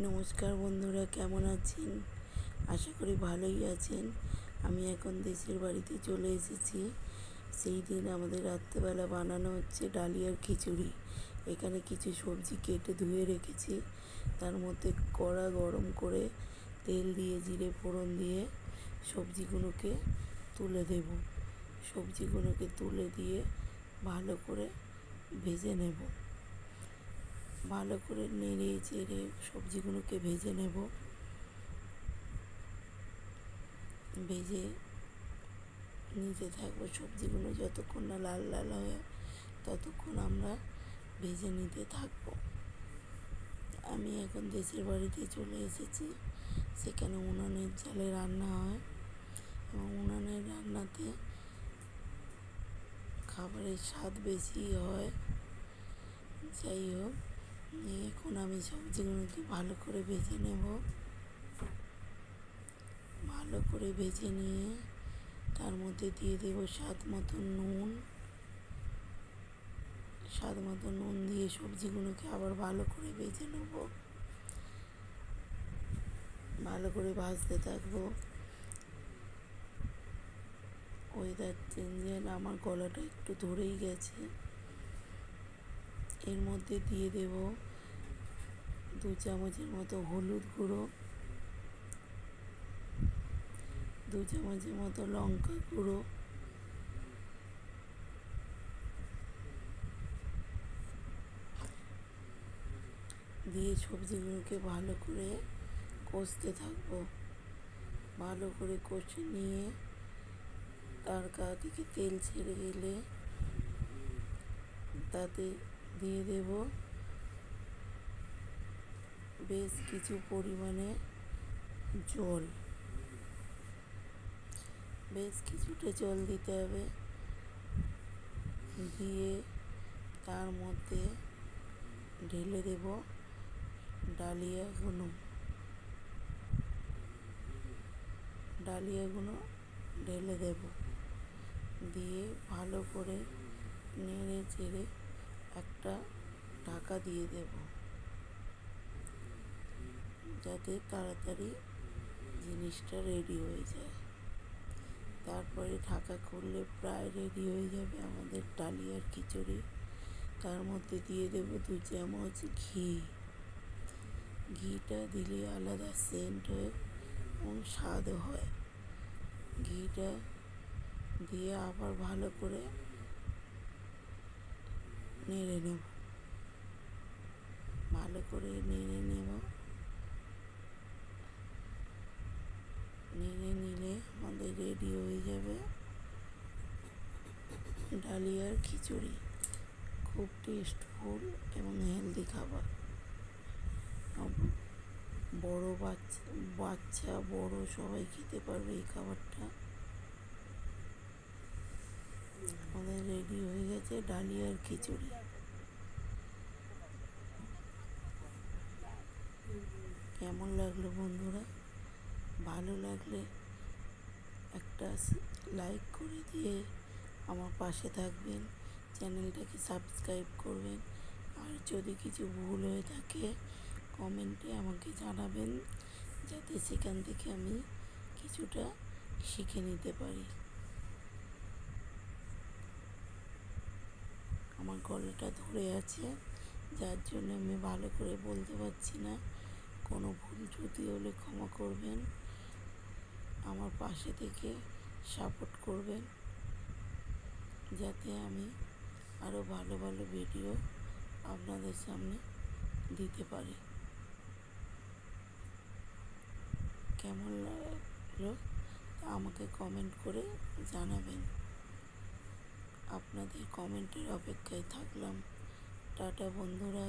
নমস্কার বন্ধুরা, কেমন আছেন? আশা করি ভালোই আছেন। আমি এখন দেশের বাড়িতে চলে এসেছি। সেই দিন আমাদের রাত্রেবেলা বানানো হচ্ছে ডালিয়ার খিচুড়ি। এখানে কিছু সবজি কেটে ধুয়ে রেখেছি। তার মধ্যে কড়া গরম করে তেল দিয়ে জিরে ফোড়ন দিয়ে সবজিগুলোকে তুলে দেব। সবজিগুলোকে তুলে দিয়ে ভালো করে ভেজে নেব। ভালো করে নেড়ে চেড়ে সবজিগুলোকে ভেজে নেব। ভেজে নিতে থাকবো সবজিগুলো, যতক্ষণ না লাল লাল হয় ততক্ষণ আমরা ভেজে নিতে থাকবো। আমি এখন দেশের বাড়িতে চলে এসেছি। সেখানে উনানের জালে রান্না হয় এবং উনানের রান্নাতে খাবারের স্বাদ বেশি হয়। যাই হোক, এখন আমি সবজিগুলোকে ভালো করে ভেজে নেব। ভালো করে ভেজে নিয়ে তার মধ্যে দিয়ে দেব স্বাদ মতো নুন দিয়ে সবজিগুলোকে আবার ভালো করে ভেজে নেব। ভালো করে ভাজতে থাকবো। ওয়েদার চেঞ্জের আমার গলাটা একটু ধরেই গেছে। এর মধ্যে দিয়ে দেব 2 চামচের মতো হলুদ গুঁড়ো, 2 চামচের মতো লঙ্কা গুঁড়ো, দিয়ে সবজিগুলোকে ভালো করে কষতে থাকবো। ভালো করে কষে নিয়ে তার গা থেকে তেল ছেড়ে গেলে তাতে দিয়ে দেব বেশ কিছু পরিমাণে জল। বেশ কিছুটা জল দিতে হবে। দিয়ে তার মধ্যে ঢেলে দেব ডালিয়াগুলো ঢেলে দেব। দিয়ে ভালো করে নেড়ে চেড়ে একটা ঢাকা দিয়ে দেব, যাতে তাড়াতাড়ি জিনিসটা রেডি হয়ে যায়। তারপরে ঢাকা খুললে প্রায় রেডি হয়ে যাবে আমাদের ডালিয়ার খিচুড়ি। তার মধ্যে দিয়ে দেব 2 চামচ ঘি। ঘিটা দিলে আলাদা সেন্ট হয় এবং স্বাদও হয়। ঘিটা দিয়ে আবার ভালো করে নেড়ে নেব। ভালো করে নেড়ে নিলে আমাদের রেডি হয়ে যাবে ডালিয়ার খিচুড়ি। খুব টেস্টফুল এবং হেলদি খাবার। বড় বাচ্চা বড় সবাই খেতে পারবে এই খাবারটা। আমাদের রেডি হয়ে গেছে ডালিয়ার খিচুড়ি। কেমন লাগলো বন্ধুরা? ভালো লাগলে একটা লাইক করে দিয়ে আমার পাশে থাকবেন। চ্যানেলটাকে সাবস্ক্রাইব করবেন। আর যদি কিছু ভুল হয়ে থাকে কমেন্টে আমাকে জানাবেন, যাতে সেখান থেকে আমি কিছুটা শিখে নিতে পারি। আমার গলাটা ধরে আছে, যার জন্য আমি ভালো করে বলতে পারছি না। কোনো ভুল ত্রুটি হলে ক্ষমা করবেন। আমার পাশে থেকে সাপোর্ট করবেন, যাতে আমি আরও ভালো ভালো ভিডিও আপনাদের সামনে দিতে পারি। কেমন লাগলো তা আমাকে কমেন্ট করে জানাবেন। আপনাদের কমেন্টের অপেক্ষায় থাকলাম। টাটা বন্ধুরা।